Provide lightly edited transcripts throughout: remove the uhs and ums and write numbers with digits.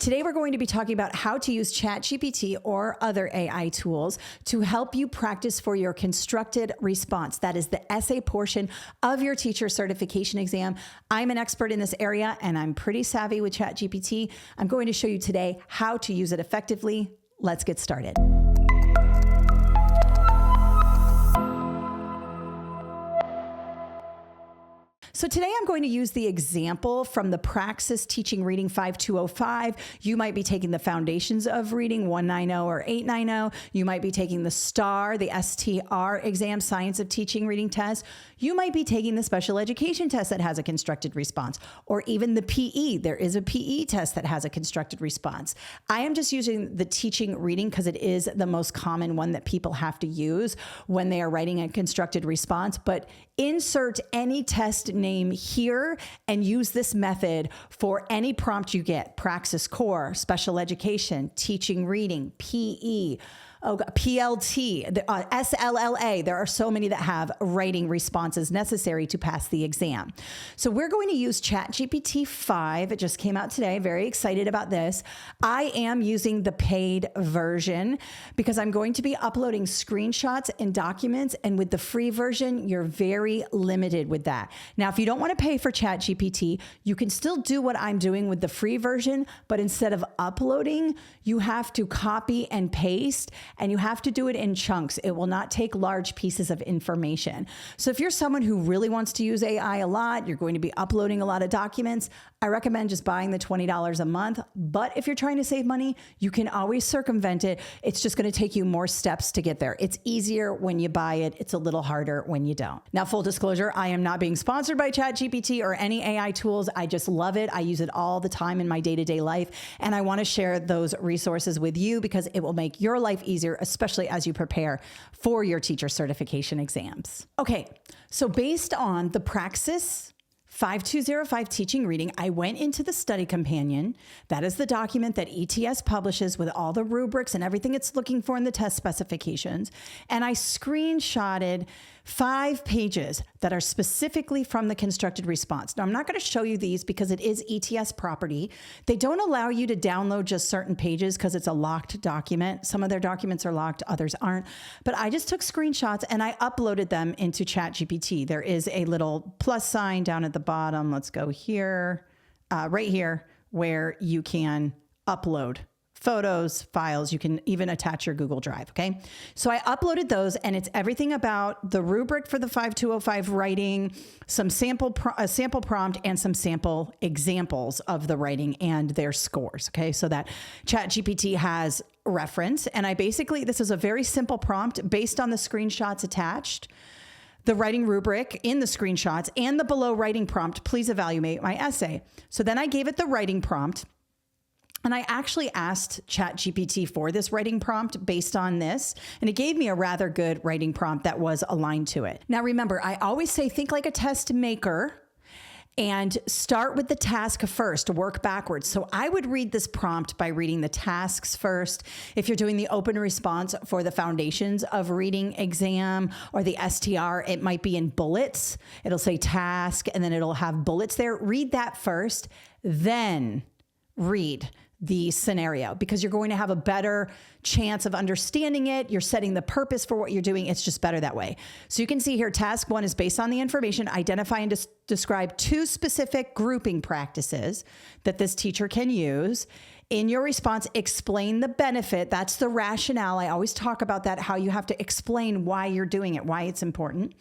Today, we're going to be talking about how to use ChatGPT or other AI tools to help you practice for your constructed response. That is the essay portion of your teacher certification exam. I'm an expert in this area and I'm pretty savvy with ChatGPT. I'm going to show you today how to use it effectively. Let's get started. So today I'm going to use the example from the Praxis Teaching Reading 5205. You might be taking the Foundations of Reading 190 or 890. You might be taking the STAR, the STR exam, Science of Teaching Reading test. You might be taking the special education test that has a constructed response, or even the PE. There is a PE test that has a constructed response. I am just using the teaching reading because it is the most common one that people have to use when they are writing a constructed response, but insert any test name here and use this method for any prompt you get. Praxis Core, Special Education, Teaching Reading, PE, PLT, SLLA. There are so many that have writing responses necessary to pass the exam. So we're going to use ChatGPT 5. It just came out today. Very excited about this. I am using the paid version because I'm going to be uploading screenshots and documents. And with the free version, you're very limited with that. Now, if you don't want to pay for ChatGPT, you can still do what I'm doing with the free version, but instead of uploading, you have to copy and paste. And you have to do it in chunks. It will not take large pieces of information. So if you're someone who really wants to use AI a lot, you're going to be uploading a lot of documents, I recommend just buying the $20 a month. But if you're trying to save money, you can always circumvent it. It's just going to take you more steps to get there. It's easier when you buy it. It's a little harder when you don't. Now, full disclosure, I am not being sponsored by ChatGPT or any AI tools. I just love it. I use it all the time in my day-to-day life. And I want to share those resources with you because it will make your life easier, especially as you prepare for your teacher certification exams. Okay, so based on the Praxis 5205 teaching reading, I went into the study companion. That is the document that ETS publishes with all the rubrics and everything it's looking for in the test specifications. And I screenshotted 5 pages that are specifically from the constructed response. Now, I'm not going to show you these because it is ETS property. They don't allow you to download just certain pages because it's a locked document. Some of their documents are locked, others aren't. But I just took screenshots and I uploaded them into ChatGPT. There is a little plus sign down at the bottom. Let's go here, right here, where you can upload photos, files. You can even attach your Google Drive. Okay. So I uploaded those and it's everything about the rubric for the 5205 writing, some sample prompt and some sample examples of the writing and their scores. Okay. So that ChatGPT has reference. And I basically, this is a very simple prompt based on the screenshots attached, the writing rubric in the screenshots and the below writing prompt. Please evaluate my essay. So then I gave it the writing prompt. And I actually asked ChatGPT for this writing prompt based on this, and it gave me a rather good writing prompt that was aligned to it. Now, remember, I always say, think like a test maker and start with the task first, work backwards. So I would read this prompt by reading the tasks first. If you're doing the open response for the Foundations of Reading exam or the STR, it might be in bullets. It'll say task, and then it'll have bullets there. Read that first, then read the scenario because you're going to have a better chance of understanding it. You're setting the purpose for what you're doing. It's just better that way. So you can see here, task 1 is based on the information, identify and describe 2 specific grouping practices that this teacher can use. In your response, explain the benefit. That's the rationale. I always talk about that, how you have to explain why you're doing it, why it's important.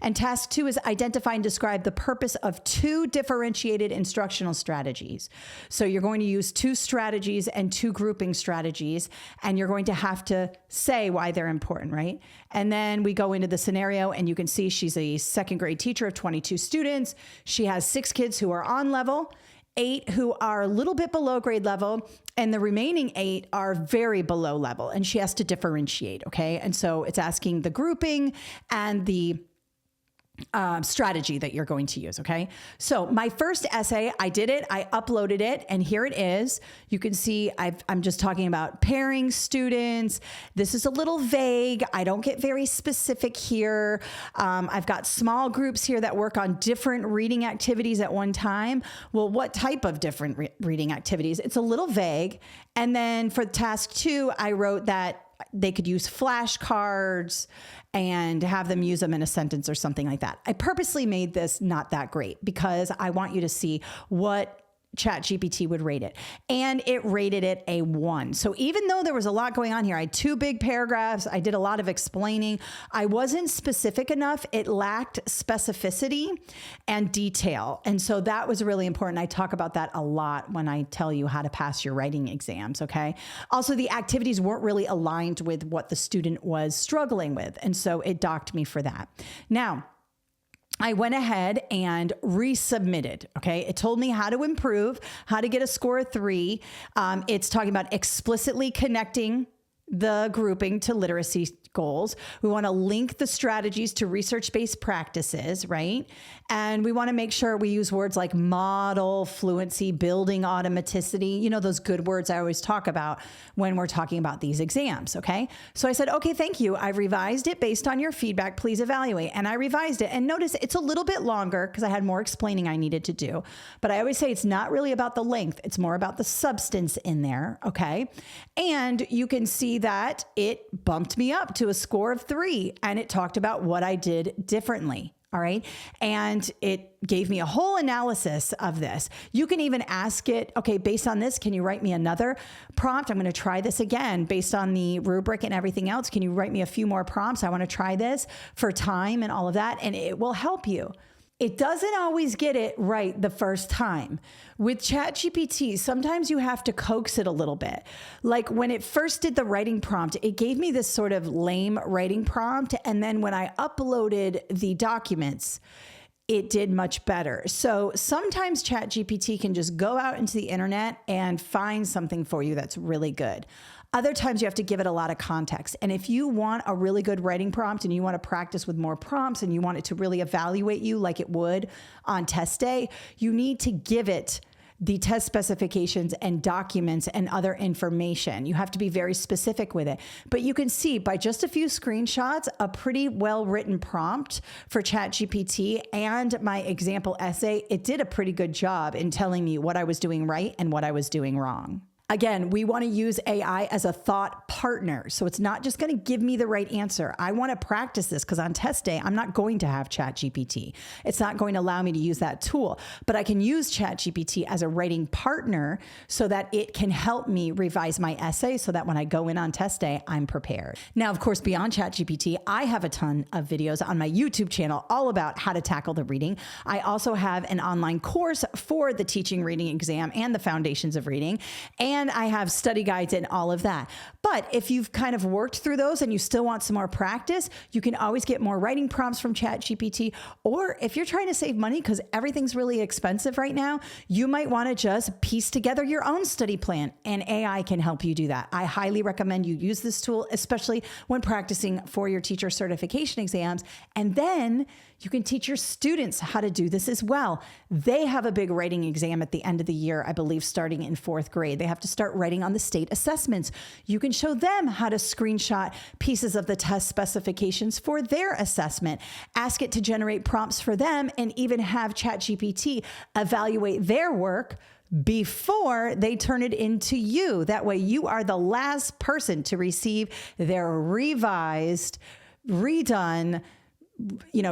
And task 2 is identify and describe the purpose of 2 differentiated instructional strategies. So you're going to use 2 strategies and 2 grouping strategies, and you're going to have to say why they're important, right? And then we go into the scenario, and you can see she's a 2nd grade teacher of 22 students. She has 6 kids who are on level, 8 who are a little bit below grade level, and the remaining 8 are very below level, and she has to differentiate, okay? And so it's asking the grouping and the strategy that you're going to use. Okay. So my first essay, I did it, I uploaded it, and here it is. You can see I'm just talking about pairing students. This is a little vague. I don't get very specific here. I've got small groups here that work on different reading activities at one time. Well, what type of different reading activities? It's a little vague. And then for task 2, I wrote that they could use flashcards and have them use them in a sentence or something like that. I purposely made this not that great because I want you to see what ChatGPT would rate it. And it rated it a 1. So even though there was a lot going on here, I had 2 big paragraphs, I did a lot of explaining, I wasn't specific enough. It lacked specificity and detail. And so that was really important. I talk about that a lot when I tell you how to pass your writing exams, okay? Also, the activities weren't really aligned with what the student was struggling with. And so it docked me for that. Now, I went ahead and resubmitted. Okay. It told me how to improve, how to get a score of 3. It's talking about explicitly connecting the grouping to literacy goals. We want to link the strategies to research-based practices, right? And we want to make sure we use words like model, fluency, building automaticity, those good words I always talk about when we're talking about these exams, okay? So I said, okay, thank you. I've revised it based on your feedback. Please evaluate. And I revised it. And notice it's a little bit longer because I had more explaining I needed to do. But I always say it's not really about the length. It's more about the substance in there, okay? And you can see that it bumped me up to a score of 3, and it talked about what I did differently. All right. And it gave me a whole analysis of this. You can even ask it, okay, based on this, can you write me another prompt? I'm going to try this again based on the rubric and everything else. Can you write me a few more prompts? I want to try this for time and all of that. And it will help you. It doesn't always get it right the first time. With ChatGPT, sometimes you have to coax it a little bit. Like when it first did the writing prompt, it gave me this sort of lame writing prompt. And then when I uploaded the documents, it did much better. So sometimes ChatGPT can just go out into the internet and find something for you that's really good. Other times you have to give it a lot of context. And if you want a really good writing prompt and you want to practice with more prompts and you want it to really evaluate you like it would on test day, you need to give it the test specifications and documents and other information. You have to be very specific with it. But you can see by just a few screenshots, a pretty well-written prompt for ChatGPT and my example essay, it did a pretty good job in telling me what I was doing right and what I was doing wrong. Again, we want to use AI as a thought partner. So it's not just going to give me the right answer. I want to practice this because on test day, I'm not going to have ChatGPT. It's not going to allow me to use that tool, but I can use ChatGPT as a writing partner so that it can help me revise my essay so that when I go in on test day, I'm prepared. Now, of course, beyond ChatGPT, I have a ton of videos on my YouTube channel all about how to tackle the reading. I also have an online course for the teaching reading exam and the foundations of reading. And I have study guides and all of that. But if you've kind of worked through those and you still want some more practice, you can always get more writing prompts from ChatGPT. Or if you're trying to save money because everything's really expensive right now, you might want to just piece together your own study plan, and AI can help you do that. I highly recommend you use this tool, especially when practicing for your teacher certification exams. And then you can teach your students how to do this as well. They have a big writing exam at the end of the year, I believe, starting in 4th grade. They have to start writing on the state assessments. You can show them how to screenshot pieces of the test specifications for their assessment, ask it to generate prompts for them, and even have ChatGPT evaluate their work before they turn it into you. That way you are the last person to receive their revised, redone,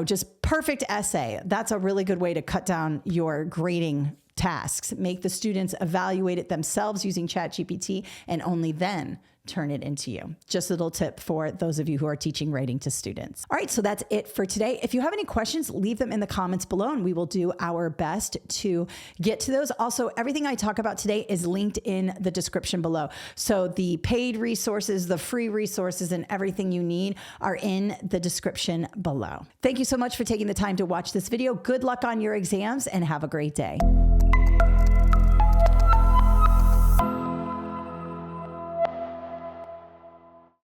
just perfect essay. That's a really good way to cut down your grading tasks. Make the students evaluate it themselves using ChatGPT and only then turn it into you. Just a little tip for those of you who are teaching writing to students. All right, so that's it for today. If you have any questions, leave them in the comments below and we will do our best to get to those. Also, everything I talk about today is linked in the description below. So the paid resources, the free resources, and everything you need are in the description below. Thank you so much for taking the time to watch this video. Good luck on your exams and have a great day.